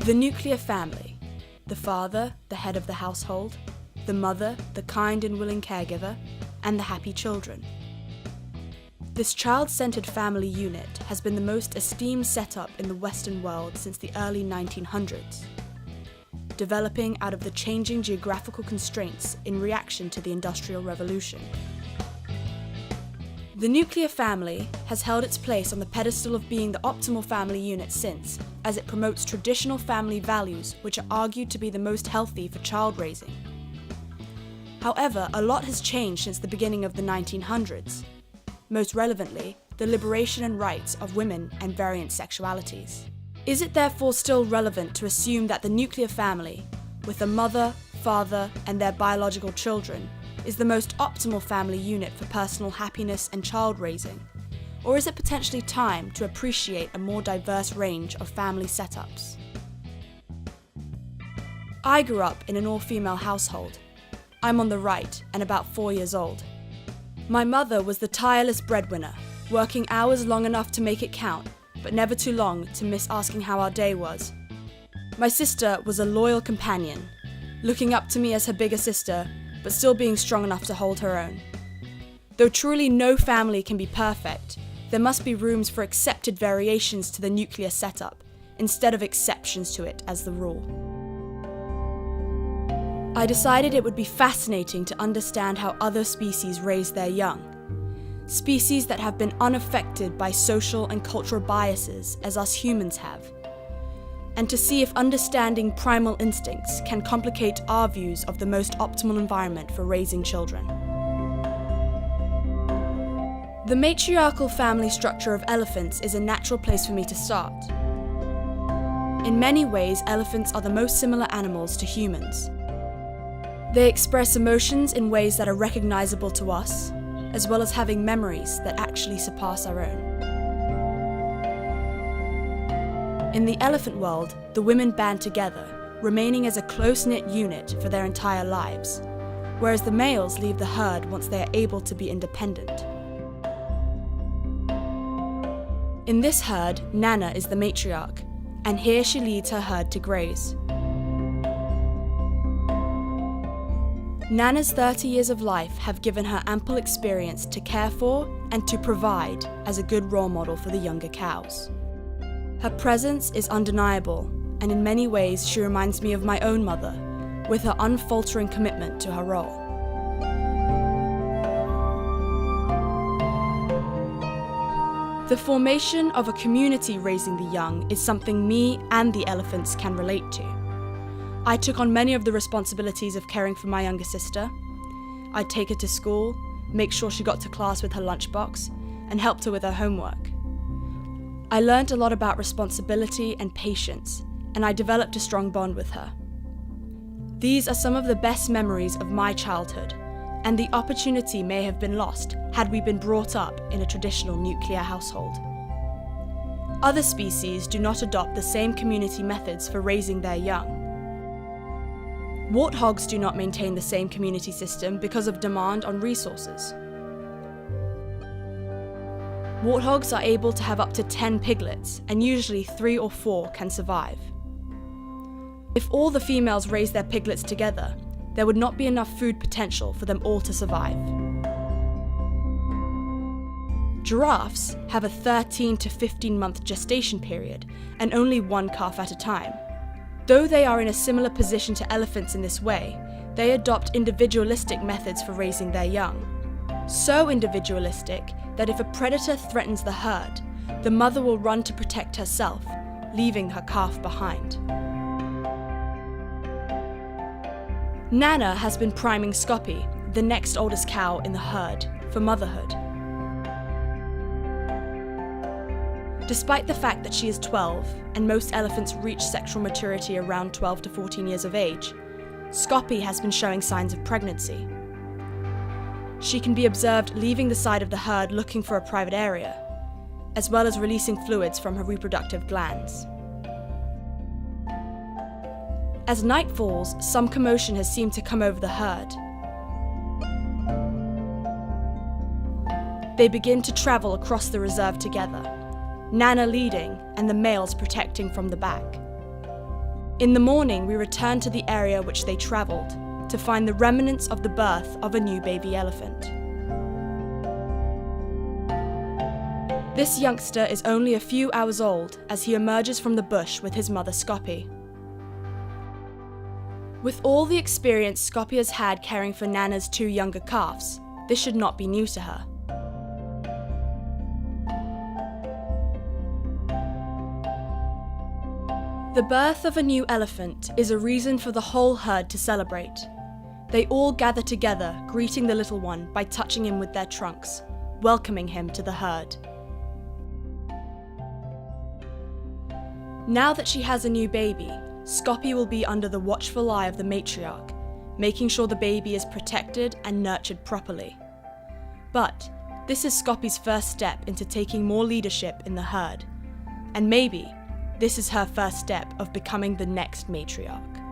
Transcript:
The nuclear family. The father, the head of the household, the mother, the kind and willing caregiver, and the happy children. This child-centered family unit has been the most esteemed setup in the Western world since the early 1900s, developing out of the changing geographical constraints in reaction to the Industrial Revolution. The nuclear family has held its place on the pedestal of being the optimal family unit since, as it promotes traditional family values which are argued to be the most healthy for child raising. However, a lot has changed since the beginning of the 1900s. Most relevantly, the liberation and rights of women and variant sexualities. Is it therefore still relevant to assume that the nuclear family, with a mother, father, and their biological children, is the most optimal family unit for personal happiness and child raising? Or is it potentially time to appreciate a more diverse range of family setups? I grew up in an all-female household. I'm on the right and about 4 years old. My mother was the tireless breadwinner, working hours long enough to make it count, but never too long to miss asking how our day was. My sister was a loyal companion, looking up to me as her bigger sister, but still being strong enough to hold her own. Though truly no family can be perfect, there must be rooms for accepted variations to the nuclear setup, instead of exceptions to it as the rule. I decided it would be fascinating to understand how other species raise their young. Species that have been unaffected by social and cultural biases as us humans have. And to see if understanding primal instincts can complicate our views of the most optimal environment for raising children. The matriarchal family structure of elephants is a natural place for me to start. In many ways, elephants are the most similar animals to humans. They express emotions in ways that are recognizable to us, as well as having memories that actually surpass our own. In the elephant world, the women band together, remaining as a close-knit unit for their entire lives, whereas the males leave the herd once they are able to be independent. In this herd, Nana is the matriarch, and here she leads her herd to graze. Nana's 30 years of life have given her ample experience to care for and to provide as a good role model for the younger cows. Her presence is undeniable, and in many ways she reminds me of my own mother, with her unfaltering commitment to her role. The formation of a community raising the young is something me and the elephants can relate to. I took on many of the responsibilities of caring for my younger sister. I'd take her to school, make sure she got to class with her lunchbox, and helped her with her homework. I learned a lot about responsibility and patience, and I developed a strong bond with her. These are some of the best memories of my childhood, and the opportunity may have been lost had we been brought up in a traditional nuclear household. Other species do not adopt the same community methods for raising their young. Warthogs do not maintain the same community system because of demand on resources. Warthogs are able to have up to 10 piglets, and usually 3 or 4 can survive. If all the females raised their piglets together, there would not be enough food potential for them all to survive. Giraffes have a 13 to 15-month gestation period, and only one calf at a time. Though they are in a similar position to elephants in this way, they adopt individualistic methods for raising their young. So individualistic that if a predator threatens the herd, the mother will run to protect herself, leaving her calf behind. Nana has been priming Schoppy, the next oldest cow in the herd, for motherhood. Despite the fact that she is 12, and most elephants reach sexual maturity around 12 to 14 years of age, Schoppy has been showing signs of pregnancy. She can be observed leaving the side of the herd looking for a private area, as well as releasing fluids from her reproductive glands. As night falls, some commotion has seemed to come over the herd. They begin to travel across the reserve together, Nana leading and the males protecting from the back. In the morning, we returned to the area which they travelled to find the remnants of the birth of a new baby elephant. This youngster is only a few hours old as he emerges from the bush with his mother Schoppy. With all the experience Schoppy has had caring for Nana's two younger calves, this should not be new to her. The birth of a new elephant is a reason for the whole herd to celebrate. They all gather together, greeting the little one by touching him with their trunks, welcoming him to the herd. Now that she has a new baby, Schoppy will be under the watchful eye of the matriarch, making sure the baby is protected and nurtured properly. But this is Schoppy's first step into taking more leadership in the herd, and maybe this is her first step of becoming the next matriarch.